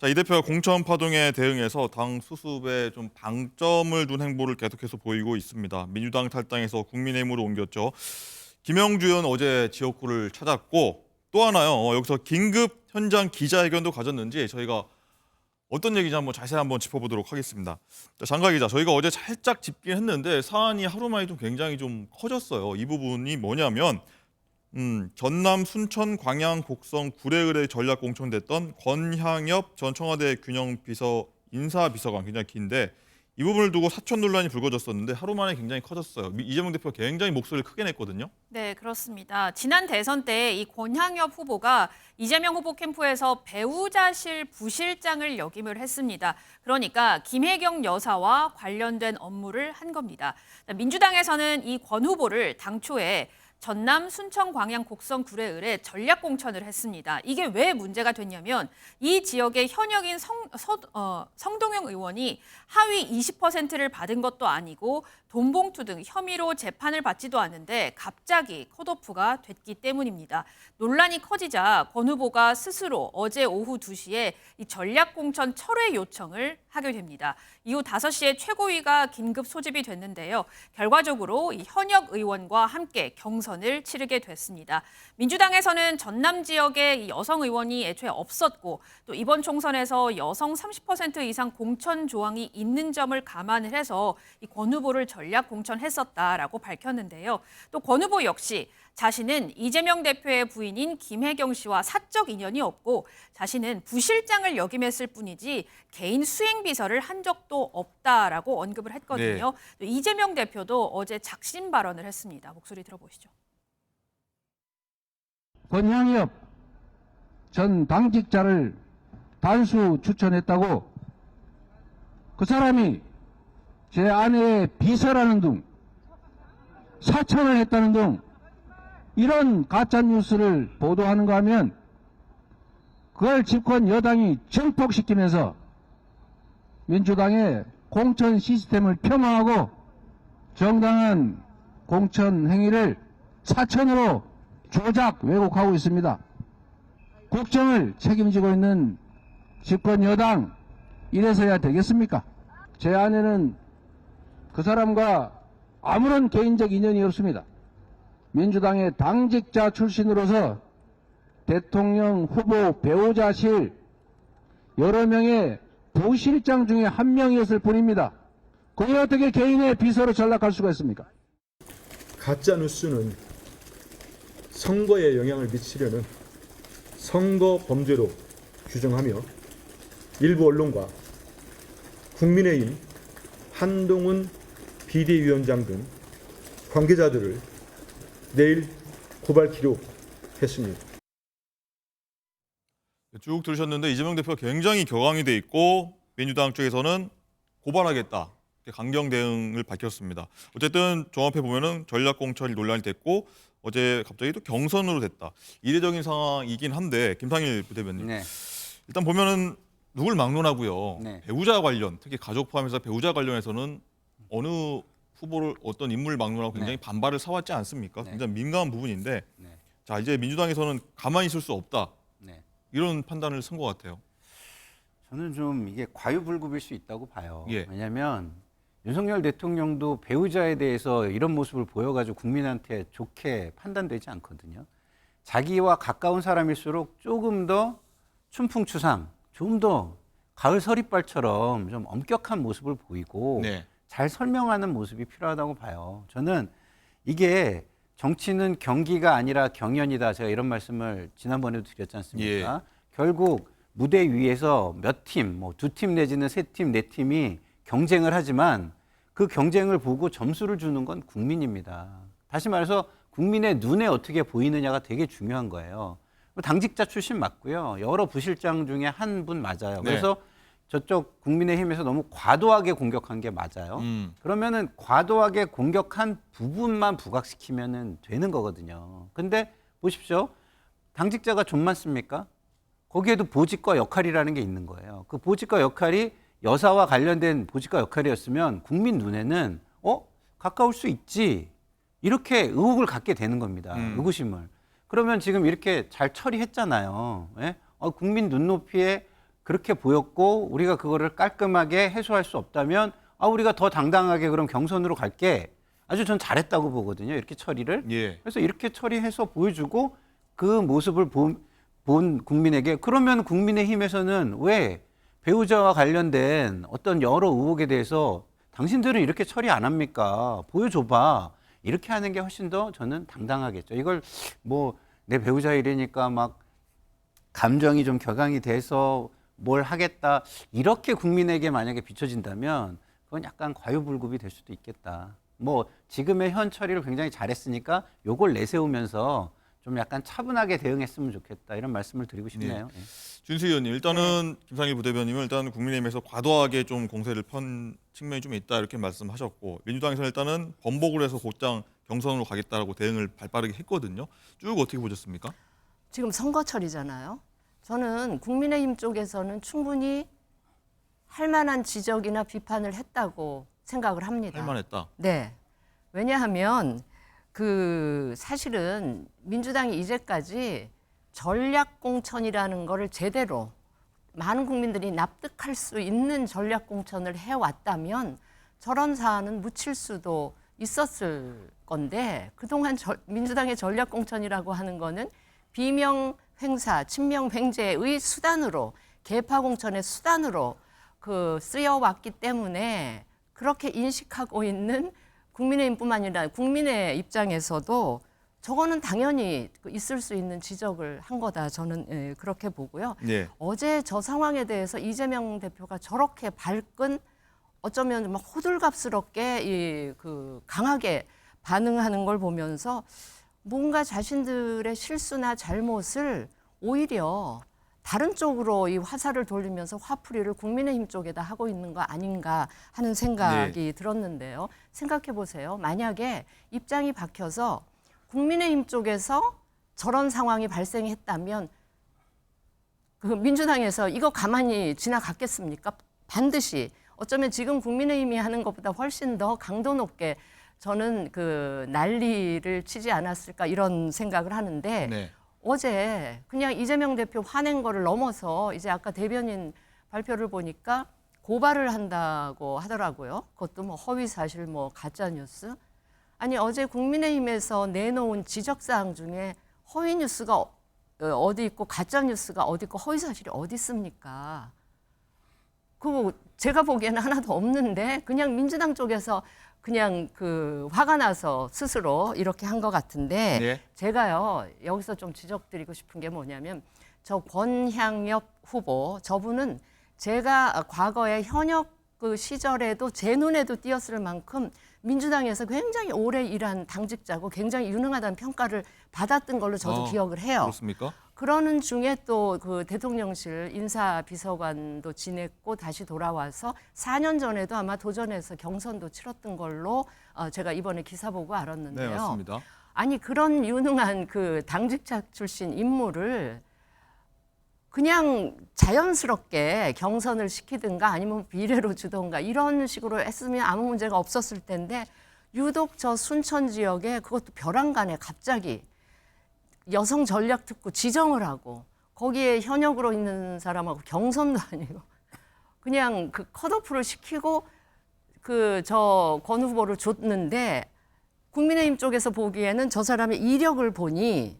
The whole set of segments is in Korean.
자, 이 대표가 공천 파동에 대응해서 당 수습에 좀 방점을 둔 행보를 계속해서 보이고 있습니다. 민주당 탈당해서 국민의힘으로 옮겼죠. 김영주 의원 어제 지역구를 찾았고 또 하나요. 여기서 긴급 현장 기자회견도 가졌는지 저희가 어떤 얘기인지 자세히 짚어보도록 하겠습니다. 자, 장가 기자, 저희가 어제 살짝 짚긴 했는데 사안이 하루 만에 굉장히 커졌어요. 이 부분이 뭐냐면 전남 순천 광양 곡성 구례을에 전략 공천됐던 권향엽 전 청와대 균형비서 인사비서관, 굉장히 긴데 이 부분을 두고 사천 논란이 불거졌었는데 하루 만에 굉장히 커졌어요. 이재명 대표가 굉장히 목소리를 크게 냈거든요. 네, 그렇습니다. 지난 대선 때 이 권향엽 후보가 이재명 후보 캠프에서 배우자실 부실장을 역임을 했습니다. 그러니까 김혜경 여사와 관련된 업무를 한 겁니다. 민주당에서는 이 권 후보를 당초에 전남 순천 광양 곡성 구례을에 전략 공천을 했습니다. 이게 왜 문제가 됐냐면 이 지역의 현역인 성동영 의원이 하위 20%를 받은 것도 아니고 돈봉투 등 혐의로 재판을 받지도 않는데 갑자기 컷오프가 됐기 때문입니다. 논란이 커지자 권 후보가 스스로 어제 오후 2시에 이 전략 공천 철회 요청을 하게 됩니다. 이후 5시에 최고위가 긴급 소집이 됐는데요. 결과적으로 이 현역 의원과 함께 경선을 치르게 됐습니다. 민주당에서는 전남 지역에 이 여성 의원이 애초에 없었고 또 이번 총선에서 여성 30% 이상 공천 조항이 있는 점을 감안을 해서 이 권 후보를 전략 공천했었다라고 밝혔는데요. 또 권 후보 역시 자신은 이재명 대표의 부인인 김혜경 씨와 사적 인연이 없고 자신은 부실장을 역임했을 뿐이지 개인 수행비서를 한 적도 없다라고 언급을 했거든요. 또 이재명 대표도 어제 작심 발언을 했습니다. 목소리 들어보시죠. 권향엽 전 당직자를 단수 추천했다고 그 사람이 제 아내의 비서라는 등 사천을 했다는 등 이런 가짜뉴스를 보도하는가 하면 그걸 집권 여당이 증폭시키면서 민주당의 공천 시스템을 폄하하고 정당한 공천 행위를 사천으로 조작 왜곡하고 있습니다. 국정을 책임지고 있는 집권 여당, 이래서야 되겠습니까? 제 아내는 그 사람과 아무런 개인적 인연이 없습니다. 민주당의 당직자 출신으로서 대통령 후보 배우자실 여러 명의 부실장 중에 한 명이었을 뿐입니다. 그게 어떻게 개인의 비서로 전락할 수가 있습니까? 가짜 뉴스는 선거에 영향을 미치려는 선거 범죄로 규정하며 일부 언론과 국민의힘 한동훈 비대위원장 등 관계자들을 내일 고발 기록했습니다. 쭉 들으셨는데 이재명 대표가 굉장히 격앙이 돼 있고 민주당 쪽에서는 고발하겠다, 강경 대응을 밝혔습니다. 어쨌든 종합해 보면은 전략 공천이 논란이 됐고 어제 갑자기 또 경선으로 됐다. 이례적인 상황이긴 한데 김상일 부대변인. 네. 일단 보면은 누굴 막론하고요. 네. 배우자 관련, 특히 가족 포함해서 배우자 관련해서는 어느 후보를 어떤 인물을 막론하고 굉장히 네. 반발을 사왔지 않습니까? 네. 굉장히 민감한 부분인데 네. 자, 이제 민주당에서는 가만히 있을 수 없다. 네. 이런 판단을 쓴 것 같아요. 저는 좀 이게 과유불급일 수 있다고 봐요. 예. 왜냐하면 윤석열 대통령도 배우자에 대해서 이런 모습을 보여가지고 국민한테 좋게 판단되지 않거든요. 자기와 가까운 사람일수록 조금 더 춘풍추상, 좀 더 가을 서리발처럼 좀 엄격한 모습을 보이고 네. 잘 설명하는 모습이 필요하다고 봐요. 저는 이게 정치는 경기가 아니라 경연이다. 제가 이런 말씀을 지난번에도 드렸지 않습니까? 결국 무대 위에서 몇 팀, 뭐 2팀 내지는 3팀, 4팀이 경쟁을 하지만 그 경쟁을 보고 점수를 주는 건 국민입니다. 다시 말해서 국민의 눈에 어떻게 보이느냐가 되게 중요한 거예요. 당직자 출신 맞고요. 여러 부실장 중에 한 분 맞아요. 그래서 저쪽 국민의힘에서 너무 과도하게 공격한 게 맞아요. 그러면은 과도하게 공격한 부분만 부각시키면은 되는 거거든요. 근데 보십시오. 당직자가 좀 많습니까? 거기에도 보직과 역할이라는 게 있는 거예요. 그 보직과 역할이 여사와 관련된 보직과 역할이었으면 국민 눈에는 가까울 수 있지. 이렇게 의혹을 갖게 되는 겁니다. 의구심을. 그러면 지금 이렇게 잘 처리했잖아요. 예? 국민 눈높이에 그렇게 보였고 우리가 그거를 깔끔하게 해소할 수 없다면 우리가 더 당당하게 그럼 경선으로 갈게. 아주 전 잘했다고 보거든요. 이렇게 처리를. 예. 그래서 이렇게 처리해서 보여주고 그 모습을 본 국민에게 그러면 국민의힘에서는 왜 배우자와 관련된 어떤 여러 의혹에 대해서 당신들은 이렇게 처리 안 합니까? 보여줘봐. 이렇게 하는 게 훨씬 더 저는 당당하겠죠. 이걸 뭐 내 배우자 일이니까 막 감정이 좀 격앙이 돼서 뭘 하겠다. 이렇게 국민에게 만약에 비춰진다면 그건 약간 과유불급이 될 수도 있겠다. 뭐 지금의 현 처리를 굉장히 잘했으니까 요걸 내세우면서 좀 약간 차분하게 대응했으면 좋겠다. 이런 말씀을 드리고 싶네요. 예. 준수 의원님, 일단은 김상일 부대변인은 일단 국민의힘에서 과도하게 좀 공세를 편 측면이 좀 있다 이렇게 말씀하셨고, 민주당에서는 일단은 번복을 해서 곧장 경선으로 가겠다라고 대응을 발빠르게 했거든요. 쭉 어떻게 보셨습니까? 지금 선거철이잖아요. 저는 국민의힘 쪽에서는 충분히 할 만한 지적이나 비판을 했다고 생각을 합니다. 할만했다. 네. 왜냐하면 사실은 민주당이 이제까지 전략공천이라는 거를 제대로 많은 국민들이 납득할 수 있는 전략공천을 해왔다면 저런 사안은 묻힐 수도 있었을 건데, 그동안 민주당의 전략공천이라고 하는 거는 비명 횡사, 친명 횡재의 수단으로, 개파공천의 수단으로 쓰여왔기 때문에 그렇게 인식하고 있는 국민의힘뿐만 아니라 국민의 입장에서도 저거는 당연히 있을 수 있는 지적을 한 거다. 저는 그렇게 보고요. 네. 어제 저 상황에 대해서 이재명 대표가 저렇게 발끈, 어쩌면 막 호들갑스럽게 강하게 반응하는 걸 보면서 뭔가 자신들의 실수나 잘못을 오히려 다른 쪽으로 이 화살을 돌리면서 화풀이를 국민의힘 쪽에다 하고 있는 거 아닌가 하는 생각이 들었는데요. 생각해 보세요. 만약에 입장이 박혀서 국민의힘 쪽에서 저런 상황이 발생했다면 민주당에서 이거 가만히 지나갔겠습니까? 반드시 어쩌면 지금 국민의힘이 하는 것보다 훨씬 더 강도 높게 저는 난리를 치지 않았을까 이런 생각을 하는데, 네. 어제 그냥 이재명 대표 화낸 거를 넘어서 이제 아까 대변인 발표를 보니까 고발을 한다고 하더라고요. 그것도 뭐 허위 사실, 뭐 가짜 뉴스. 아니 어제 국민의힘에서 내놓은 지적사항 중에 허위 뉴스가 어디 있고 가짜 뉴스가 어디 있고 허위 사실이 어디 있습니까? 그거 제가 보기에는 하나도 없는데 그냥 민주당 쪽에서 그냥 화가 나서 스스로 이렇게 한 것 같은데, 네. 제가요 여기서 좀 지적드리고 싶은 게 뭐냐면 저 권향엽 후보, 저분은 제가 과거에 현역 시절에도 제 눈에도 띄었을 만큼 민주당에서 굉장히 오래 일한 당직자고 굉장히 유능하다는 평가를 받았던 걸로 저도 기억을 해요. 그렇습니까? 그러는 중에 또 대통령실 인사비서관도 지냈고 다시 돌아와서 4년 전에도 아마 도전해서 경선도 치렀던 걸로 제가 이번에 기사 보고 알았는데요. 네, 맞습니다. 아니 그런 유능한 당직자 출신 인물을 그냥 자연스럽게 경선을 시키든가 아니면 비례로 주던가 이런 식으로 했으면 아무 문제가 없었을 텐데, 유독 저 순천 지역에 그것도 벼랑간에 갑자기 여성 전략특구 지정을 하고 거기에 현역으로 있는 사람하고 경선도 아니고 그냥 컷오프를 시키고 저 권 후보를 줬는데, 국민의힘 쪽에서 보기에는 저 사람의 이력을 보니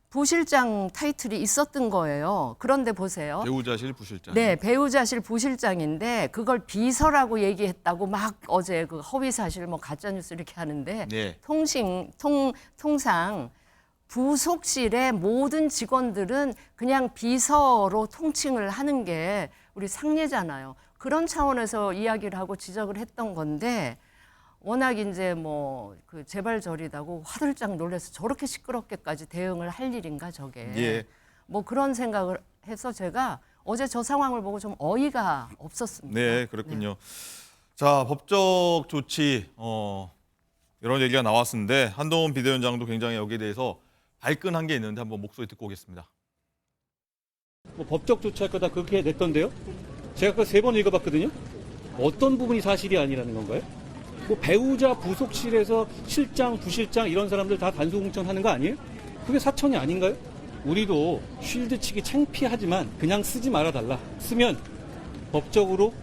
부실장 타이틀이 있었던 거예요. 그런데 보세요. 배우자실 부실장. 네, 배우자실 부실장인데 그걸 비서라고 얘기했다고 막 어제 허위 사실, 뭐 가짜 뉴스 이렇게 하는데, 네. 통상 부속실의 모든 직원들은 그냥 비서로 통칭을 하는 게 우리 상례잖아요. 그런 차원에서 이야기를 하고 지적을 했던 건데, 워낙 이제 재발저리다고 화들짝 놀라서 저렇게 시끄럽게까지 대응을 할 일인가 저게. 예. 뭐 그런 생각을 해서 제가 어제 저 상황을 보고 좀 어이가 없었습니다. 네, 그렇군요. 자, 법적 조치 이런 얘기가 나왔는데 한동훈 비대위원장도 굉장히 여기에 대해서 발끈한 게 있는데 한번 목소리 듣고 오겠습니다. 뭐 법적 조치할 거다 그렇게 냈던데요? 제가 그거 3번 읽어봤거든요. 어떤 부분이 사실이 아니라는 건가요? 뭐 배우자 부속실에서 실장, 부실장 이런 사람들 다 단수 공천하는 거 아니에요? 그게 사천이 아닌가요? 우리도 쉴드 치기 창피하지만 그냥 쓰지 말아달라. 쓰면 법적으로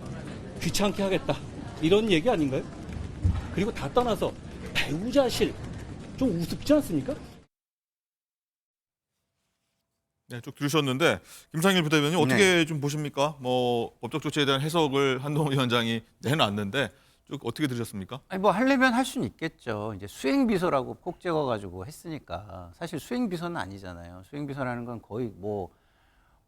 귀찮게 하겠다. 이런 얘기 아닌가요? 그리고 다 떠나서 배우자실 좀 우습지 않습니까? 네, 쭉 들으셨는데 김상일 부대변인 어떻게 좀 보십니까? 뭐 법적 조치에 대한 해석을 한동훈 위원장이 내놨는데 쭉 어떻게 들으셨습니까? 아니 뭐 하려면 할 수는 있겠죠. 이제 수행비서라고 꼭 찍어가지고 했으니까 사실 수행비서는 아니잖아요. 수행비서라는 건 거의 뭐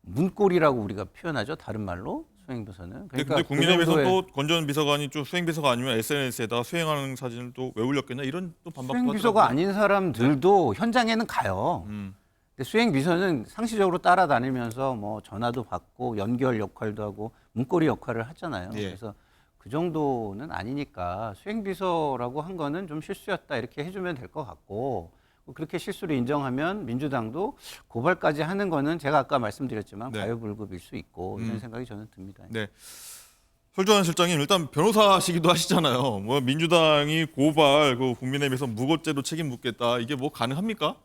문고리라고 우리가 표현하죠. 다른 말로 수행비서는. 근데 국민의힘에서 또 권전 비서관이 좀 수행비서가 아니면 SNS에다 수행하는 사진을 또 왜 올렸겠냐 이런 또 반박도 수행비서가 하더라고요. 아닌 사람들도 현장에는 가요. 근데 수행비서는 상시적으로 따라다니면서 뭐 전화도 받고 연결 역할도 하고 문고리 역할을 하잖아요. 예. 그래서 그 정도는 아니니까 수행비서라고 한 거는 좀 실수였다 이렇게 해주면 될 것 같고 그렇게 실수를 인정하면 민주당도 고발까지 하는 거는 제가 아까 말씀드렸지만 네. 과유불급일 수 있고 이런 생각이 저는 듭니다. 네. 설주환 실장님 일단 변호사시기도 하시잖아요. 뭐 민주당이 고발, 그 국민의힘에서 무고죄로 책임 묻겠다 이게 뭐 가능합니까?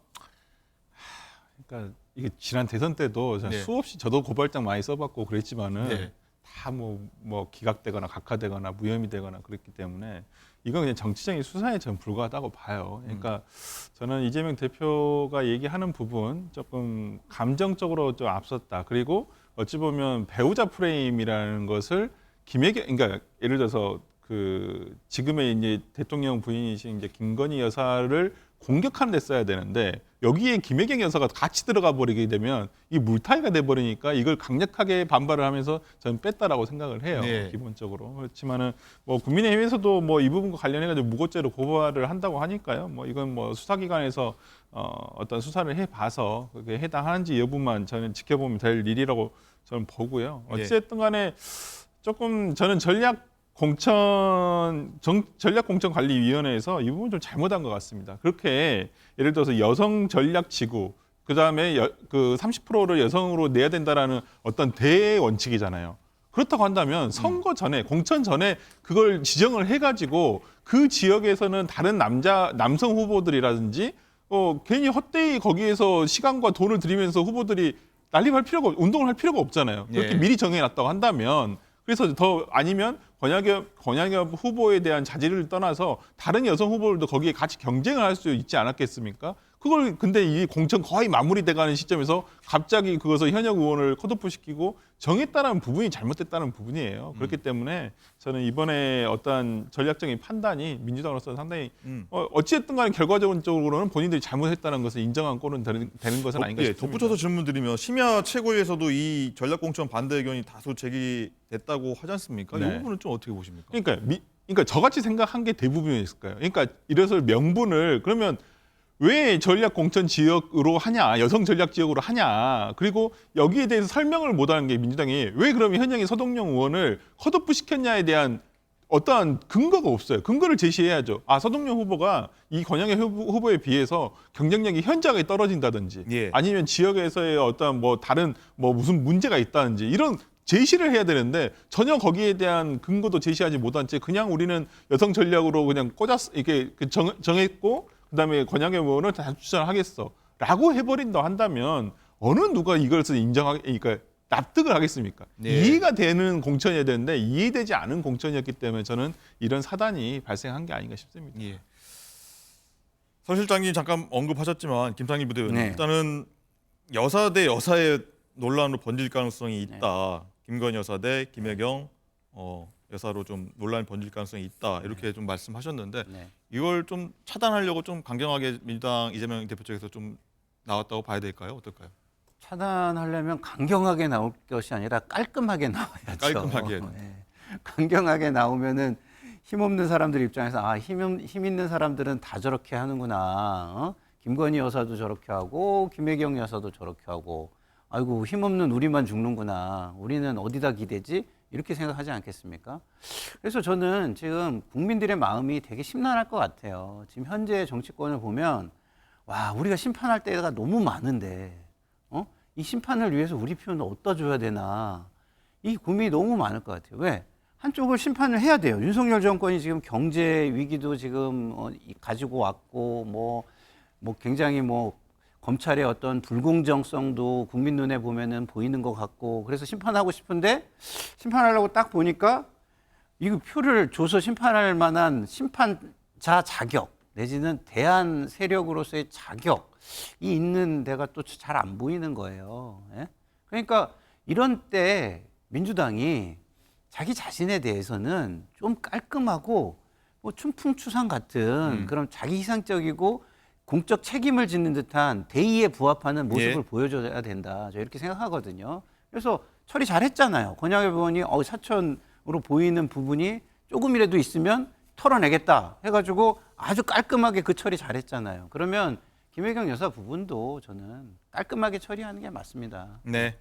그러니까 이게 지난 대선 때도 저는 네. 수없이 저도 고발장 많이 써봤고 그랬지만은 네. 다 뭐 기각되거나 각하되거나 무혐의 되거나 그랬기 때문에 이건 그냥 정치적인 수사에 저는 불과하다고 봐요. 그러니까 저는 이재명 대표가 얘기하는 부분 조금 감정적으로 좀 앞섰다. 그리고 어찌 보면 배우자 프레임이라는 것을 그러니까 예를 들어서 그 지금의 이제 대통령 부인이신 이제 김건희 여사를 공격하는 데 써야 되는데 여기에 김혜경 여사가 같이 들어가 버리게 되면 이 물타기가 돼 버리니까 이걸 강력하게 반발을 하면서 저는 뺐다라고 생각을 해요. 네. 기본적으로. 그렇지만은 뭐 국민의힘에서도 뭐 이 부분과 관련해 가지고 무고죄로 고발을 한다고 하니까요. 뭐 이건 뭐 수사기관에서 어떤 수사를 해 봐서 그게 해당하는지 여부만 저는 지켜보면 될 일이라고 저는 보고요. 네. 어쨌든 간에 조금 저는 전략공천관리위원회에서 이 부분 좀 잘못한 것 같습니다. 그렇게 예를 들어서 여성 전략지구, 그 다음에 그 30%를 여성으로 내야 된다라는 어떤 대원칙이잖아요. 그렇다고 한다면 선거 전에, 공천 전에 그걸 지정을 해가지고 그 지역에서는 다른 남성 후보들이라든지 괜히 헛되이 거기에서 시간과 돈을 들이면서 후보들이 운동을 할 필요가 없잖아요. 그렇게 예. 미리 정해놨다고 한다면 그래서 더 아니면 권양엽 후보에 대한 자질을 떠나서 다른 여성 후보들도 거기에 같이 경쟁을 할 수 있지 않았겠습니까? 그걸 근데 이 공천 거의 마무리돼가는 시점에서 갑자기 그것을 현역 의원을 컷오프시키고 정했다는 부분이 잘못됐다는 부분이에요. 그렇기 때문에 저는 이번에 어떤 전략적인 판단이 민주당으로서 상당히 어찌됐든 간에 결과적으로는 본인들이 잘못했다는 것을 인정한 꼴은 되는 것은 아닌가 싶습니다. 덧붙여서 질문드리면 심야 최고위에서도 이 전략공천 반대 의견이 다수 제기됐다고 하지 않습니까? 네. 이 부분은 좀 어떻게 보십니까? 그러니까 저같이 생각한 게 대부분이었을 거예요. 그러니까 이래서 명분을 그러면 왜 전략 공천 지역으로 하냐, 여성 전략 지역으로 하냐, 그리고 여기에 대해서 설명을 못하는 게 민주당이 왜 그러면 현역의 서동영 의원을 컷오프 시켰냐에 대한 어떠한 근거가 없어요. 근거를 제시해야죠. 서동영 후보가 이 권양의 후보에 비해서 경쟁력이 현저하게 떨어진다든지, 예. 아니면 지역에서의 어떤 뭐 다른 뭐 무슨 문제가 있다든지 이런 제시를 해야 되는데 전혀 거기에 대한 근거도 제시하지 못한 채 그냥 우리는 여성 전략으로 그냥 이렇게 정했고. 그다음에 권양엽 의원을 다 추천하겠어라고 해버린다 한다면 어느 누가 이것을 그러니까 납득을 하겠습니까? 네. 이해가 되는 공천이어야 되는데 이해되지 않은 공천이었기 때문에 저는 이런 사단이 발생한 게 아닌가 싶습니다. 예. 설 실장님 잠깐 언급하셨지만 김상일 부대변인 네. 일단은 여사 대 여사의 논란으로 번질 가능성이 있다. 김건희 여사 대 김혜경 여사로 좀 논란이 번질 가능성이 있다. 이렇게 좀 말씀하셨는데 네. 이걸 좀 차단하려고 좀 강경하게 민주당 이재명 대표 쪽에서 좀 나왔다고 봐야 될까요? 어떨까요? 차단하려면 강경하게 나올 것이 아니라 깔끔하게 나와야죠. 깔끔하게. 네. 강경하게 나오면은 힘없는 사람들 입장에서 힘 있는 사람들은 다 저렇게 하는구나. 김건희 여사도 저렇게 하고 김혜경 여사도 저렇게 하고 아이고 힘없는 우리만 죽는구나. 우리는 어디다 기대지? 이렇게 생각하지 않겠습니까? 그래서 저는 지금 국민들의 마음이 되게 심란할 것 같아요. 지금 현재 정치권을 보면 와 우리가 심판할 때가 너무 많은데 이 심판을 위해서 우리 표는 어디다 줘야 되나 이 고민이 너무 많을 것 같아요. 왜? 한쪽을 심판을 해야 돼요. 윤석열 정권이 지금 경제 위기도 지금 가지고 왔고 뭐 굉장히 검찰의 어떤 불공정성도 국민 눈에 보면은 보이는 것 같고 그래서 심판하고 싶은데 심판하려고 딱 보니까 이거 표를 줘서 심판할 만한 심판자 자격 내지는 대안 세력으로서의 자격이 있는 데가 또 잘 안 보이는 거예요. 예? 그러니까 이런 때 민주당이 자기 자신에 대해서는 좀 깔끔하고 뭐 춘풍추상 같은 그런 자기 희생적이고 공적 책임을 짓는 듯한 대의에 부합하는 모습을 예. 보여줘야 된다. 저 이렇게 생각하거든요. 그래서 처리 잘했잖아요. 권양엽 의원이 사천으로 보이는 부분이 조금이라도 있으면 털어내겠다 해가지고 아주 깔끔하게 그 처리 잘했잖아요. 그러면 김혜경 여사 부분도 저는 깔끔하게 처리하는 게 맞습니다. 네.